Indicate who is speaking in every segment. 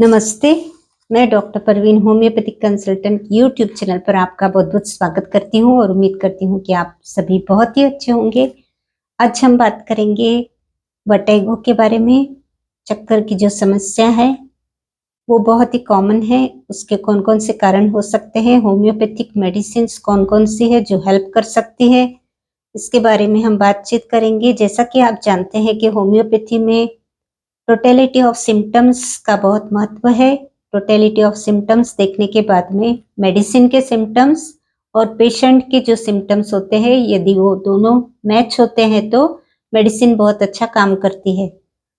Speaker 1: नमस्ते, मैं doctor Parveen homeopathic consultant YouTube channel पर आपका बहुत-बहुत स्वागत करती हूँ और उम्मीद करती हूँ कि आप सभी बहुत ही अच्छे होंगे। आज हम बात करेंगे वर्टिगो के बारे में। चक्कर की जो समस्या है, वो बहुत ही कॉमन है। उसके कौन-कौन से कारण हो सकते हैं, होम्योपैथिक मेडिसिन्स कौन-कौन सी है जो हेल्प कर सकती है, इसके बारे में हम बातचीत करेंगे। जैसा कि आप जानते हैं कि होम्योपैथी में टोटलिटी ऑफ सिम्पटम्स का बहुत महत्व है। टोटलिटी ऑफ सिम्पटम्स देखने के बाद में मेडिसिन के सिम्पटम्स और पेशेंट के जो सिम्पटम्स होते हैं, यदि वो दोनों मैच होते हैं तो मेडिसिन बहुत अच्छा काम करती है।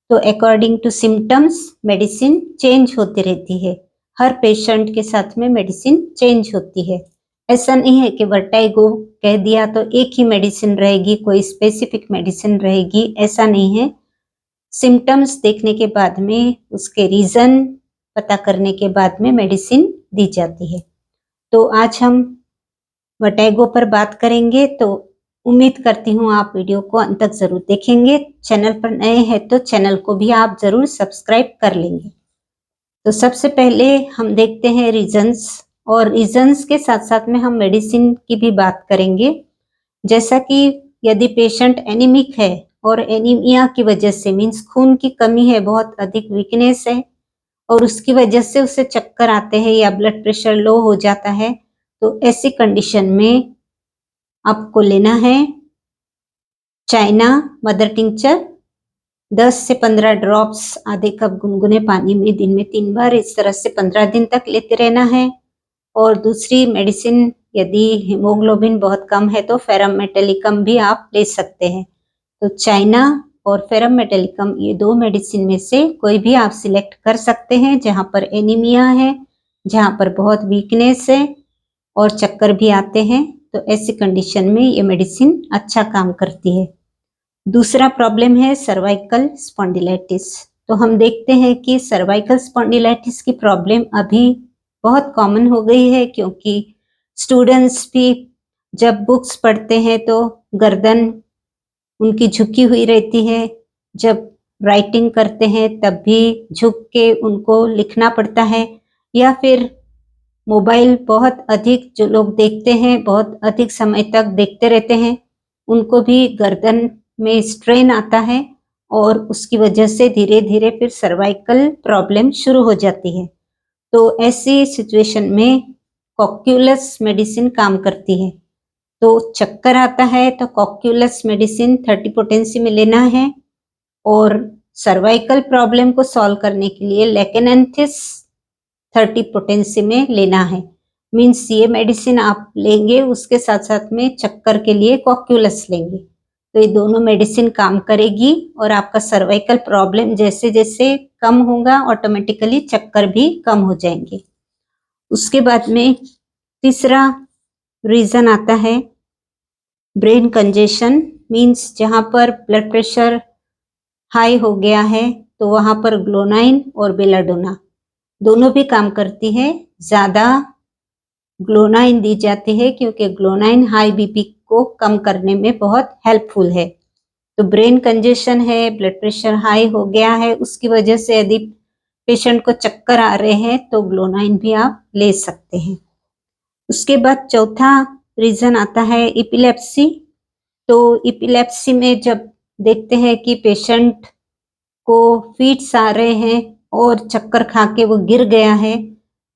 Speaker 1: तो according to symptoms medicine change होती रहती है। हर पेशेंट के साथ में मेडिसिन चेंज होती है। ऐसा नहीं है कि वर्टिगो कह दिया तो एक ही मेडिसिन रहेगी, कोई स्पेसिफिक मेडिसिन रहेगी, ऐसा नहीं है। सिम्पटम्स देखने के बाद में उसके रीज़न पता करने के बाद में मेडिसिन दी जाती है। तो आज हम वर्टिगो पर बात करेंगे, तो उम्मीद करती हूँ आप वीडियो को अंत तक ज़रूर देखेंगे। चैनल पर नए हैं तो चैनल को भी आप ज़रूर सब्सक्राइब कर लेंगे। तो सबसे पहले हम देखते हैं रीज़न्स, और रीज़न्स के साथ-साथ में हम मेडिसिन की भी बात करेंगे। जैसा कि यदि पेशेंट एनीमिक है और एनीमिया की वजह से मीन्स खून की कमी है, बहुत अधिक वीकनेस है और उसकी वजह से उसे चक्कर आते हैं या ब्लड प्रेशर लो हो जाता है, तो ऐसी कंडीशन में आपको लेना है चाइना मदर टिंचर 10 से 15 ड्रॉप्स आधे कप गुनगुने पानी में दिन में 3 बार, इस तरह से 15 दिन तक लेते रहना है। और दूसरी मेडिसिन, यदि हीमोग्लोबिन बहुत कम है तो फेरम मेटेलिकम भी आप ले सकते हैं। तो चाइना और फेरम मेटेलिकम, ये 2 मेडिसिन में से कोई भी आप सिलेक्ट कर सकते हैं। जहाँ पर एनीमिया है, जहाँ पर बहुत वीकनेस है और चक्कर भी आते हैं, तो ऐसी कंडीशन में ये मेडिसिन अच्छा काम करती है। दूसरा प्रॉब्लम है सर्वाइकल स्पॉन्डिलाइटिस। तो हम देखते हैं कि सर्वाइकल स्पॉन्डिलाइटिस की प्रॉब्लम अभी बहुत कॉमन हो गई है, क्योंकि स्टूडेंट्स भी जब बुक्स पढ़ते हैं तो गर्दन उनकी झुकी हुई रहती है। जब राइटिंग करते हैं तब भी झुक के उनको लिखना पड़ता है, या फिर मोबाइल बहुत अधिक जो लोग देखते हैं, बहुत अधिक समय तक देखते रहते हैं, उनको भी गर्दन में स्ट्रेन आता है और उसकी वजह से धीरे-धीरे फिर सर्वाइकल प्रॉब्लम शुरू हो जाती है। तो ऐसी सिचुएशन में कॉक्यूलस मेडिसिन काम करती है। तो चक्कर आता है तो कॉक्यूलस मेडिसिन 30 पोटेंसी में लेना है, और सर्वाइकल प्रॉब्लम को सॉल्व करने के लिए लेकेनेंथिस 30 पोटेंसी में लेना है। मीन्स ये मेडिसिन आप लेंगे, उसके साथ-साथ में चक्कर के लिए कॉक्यूलस लेंगे। तो ये दोनों मेडिसिन काम करेगी और आपका सर्वाइकल प्रॉब्लम जैसे-जैसे कम होगा, ऑटोमेटिकली चक्कर भी कम हो जाएंगे। उसके बाद में तीसरा रीज़न आता है ब्रेन कंजेशन। मीन्स जहाँ पर ब्लड प्रेशर हाई हो गया है तो वहाँ पर ग्लोनाइन और बेलाडोना दोनों भी काम करती है। ज़्यादा ग्लोनाइन दी जाती है क्योंकि ग्लोनाइन हाई बीपी को कम करने में बहुत हेल्पफुल है। तो ब्रेन कंजेशन है, ब्लड प्रेशर हाई हो गया है, उसकी वजह से यदि पेशेंट को चक्कर आ रहे हैं तो ग्लोनाइन भी आप ले सकते हैं। उसके बाद चौथा रीज़न आता है एपिलेप्सी। तो एपिलेप्सी में जब देखते हैं कि पेशेंट को फिट्स आ रहे हैं और चक्कर खा के वो गिर गया है,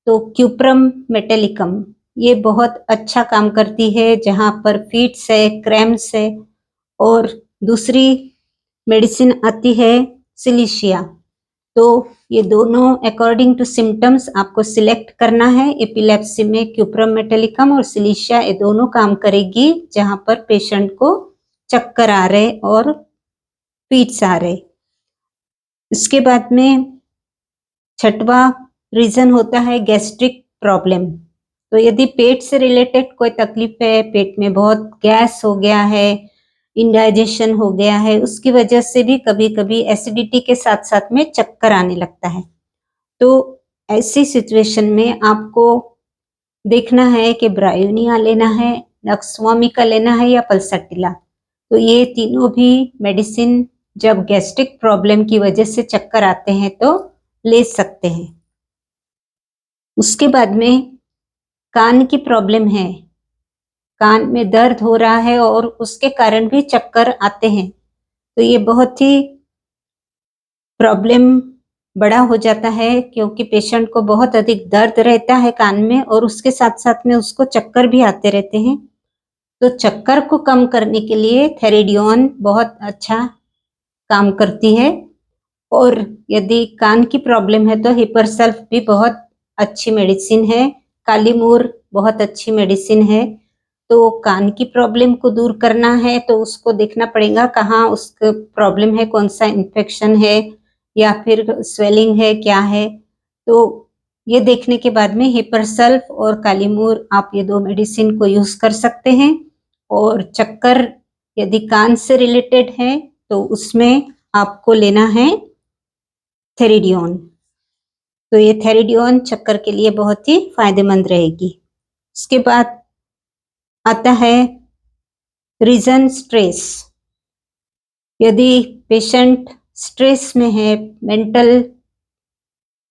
Speaker 1: तो क्यूप्रम मेटेलिकम ये बहुत अच्छा काम करती है जहाँ पर फिट्स है, क्रैम्प्स है। और दूसरी मेडिसिन आती है सिलिशिया। तो ये दोनों अकॉर्डिंग टू सिम्पटम्स आपको सिलेक्ट करना है। एपिलेप्सी में क्यूप्रम मेटेलिकम और सिलिशिया, ये दोनों काम करेगी जहाँ पर पेशेंट को चक्कर आ रहे और फिट्स आ रहे। इसके बाद में छठवां रीज़न होता है गैस्ट्रिक प्रॉब्लम। तो यदि पेट से रिलेटेड कोई तकलीफ है, पेट में बहुत गैस हो गया है, इंडाइजेशन हो गया है, उसकी वजह से भी कभी-कभी एसिडिटी के साथ-साथ में चक्कर आने लगता है। तो ऐसी सिचुएशन में आपको देखना है कि ब्रायोनिया लेना है, नक्सवामिका लेना है या पल्साटिला। तो ये तीनों भी मेडिसिन जब गैस्ट्रिक प्रॉब्लम की वजह से चक्कर आते हैं तो ले सकते हैं। उसके बाद में कान की प्रॉब्लम है, कान में दर्द हो रहा है और उसके कारण भी चक्कर आते हैं, तो ये बहुत ही प्रॉब्लम बड़ा हो जाता है, क्योंकि पेशेंट को बहुत अधिक दर्द रहता है कान में और उसके साथ साथ में उसको चक्कर भी आते रहते हैं। तो चक्कर को कम करने के लिए थेरेडियोन बहुत अच्छा काम करती है। और यदि कान की प्रॉब्लम है तो हिपरसल्फ भी बहुत अच्छी मेडिसिन है, काली मूर बहुत अच्छी मेडिसिन है। तो कान की प्रॉब्लम को दूर करना है तो उसको देखना पड़ेगा कहाँ उसका प्रॉब्लम है, कौन सा इन्फेक्शन है या फिर स्वेलिंग है, क्या है। तो ये देखने के बाद में हिपरसल्फ और कालीमूर आप ये 2 मेडिसिन को यूज कर सकते हैं। और चक्कर यदि कान से रिलेटेड है तो उसमें आपको लेना है थेरेडियोन। तो ये थेरेडियोन चक्कर के लिए बहुत ही फायदेमंद रहेगी। उसके बाद आता है रीजन स्ट्रेस। यदि पेशेंट स्ट्रेस में है, मेंटल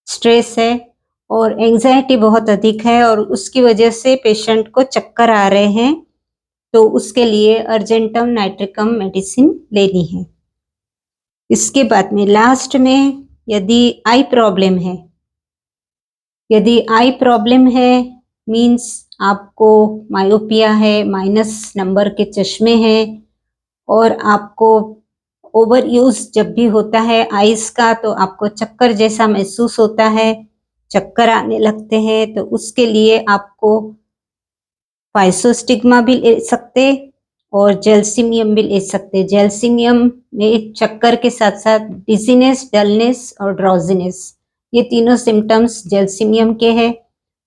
Speaker 1: स्ट्रेस है और एंजाइटी बहुत अधिक है और उसकी वजह से पेशेंट को चक्कर आ रहे हैं, तो उसके लिए अर्जेंटम नाइट्रिकम मेडिसिन लेनी है। इसके बाद में लास्ट में यदि आई प्रॉब्लम है, यदि आई प्रॉब्लम है मीन्स आपको मायोपिया है, माइनस नंबर के चश्मे हैं और आपको ओवर यूज जब भी होता है आइस का तो आपको चक्कर जैसा महसूस होता है, चक्कर आने लगते हैं, तो उसके लिए आपको फाइसोस्टिग्मा भी ले सकते और जेलसिमियम भी ले सकते। जेलसिमियम में चक्कर के साथ साथ डिजीनेस, डलनेस और ड्राउजीनेस, ये तीनों सिम्टम्स जेलसिमियम के हैं।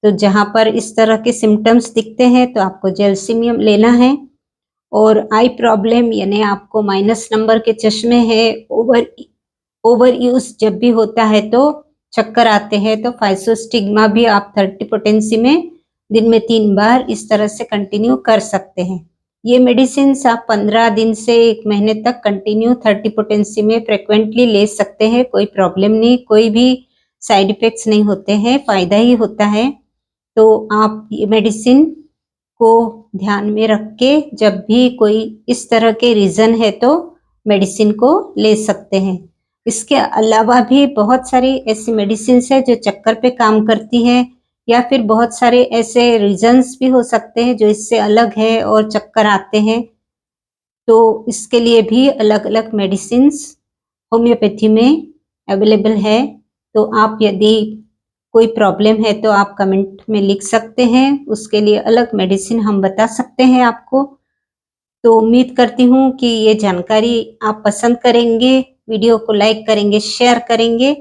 Speaker 1: तो जहां पर इस तरह के सिम्टम्स दिखते हैं तो आपको जेलसिमियम लेना है। और आई प्रॉब्लम यानी आपको माइनस नंबर के चश्मे हैं, ओवर यूज जब भी होता है तो चक्कर आते हैं, तो फाइसोस्टिग्मा भी आप 30 पोटेंसी में दिन में 3 बार इस तरह से कंटिन्यू कर सकते हैं। ये मेडिसिन आप 15 दिन से 1 महीने तक कंटिन्यू 30 पोटेंसी में फ्रिक्वेंटली ले सकते हैं, कोई प्रॉब्लम नहीं, कोई भी साइड इफेक्ट्स नहीं होते हैं, फायदा ही होता है। तो आप ये मेडिसिन को ध्यान में रख के जब भी कोई इस तरह के रीजन है तो मेडिसिन को ले सकते हैं। इसके अलावा भी बहुत सारी ऐसी मेडिसिन है जो चक्कर पे काम करती है, या फिर बहुत सारे ऐसे रीजन्स भी हो सकते हैं जो इससे अलग है और चक्कर आते हैं, तो इसके लिए भी अलग अलग मेडिसिन होम्योपैथी में अवेलेबल है। तो आप यदि कोई प्रॉब्लम है तो आप कमेंट में लिख सकते हैं, उसके लिए अलग मेडिसिन हम बता सकते हैं आपको। तो उम्मीद करती हूँ कि ये जानकारी आप पसंद करेंगे, वीडियो को लाइक करेंगे, शेयर करेंगे।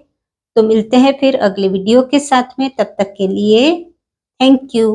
Speaker 1: तो मिलते हैं फिर अगले वीडियो के साथ में, तब तक के लिए थैंक यू।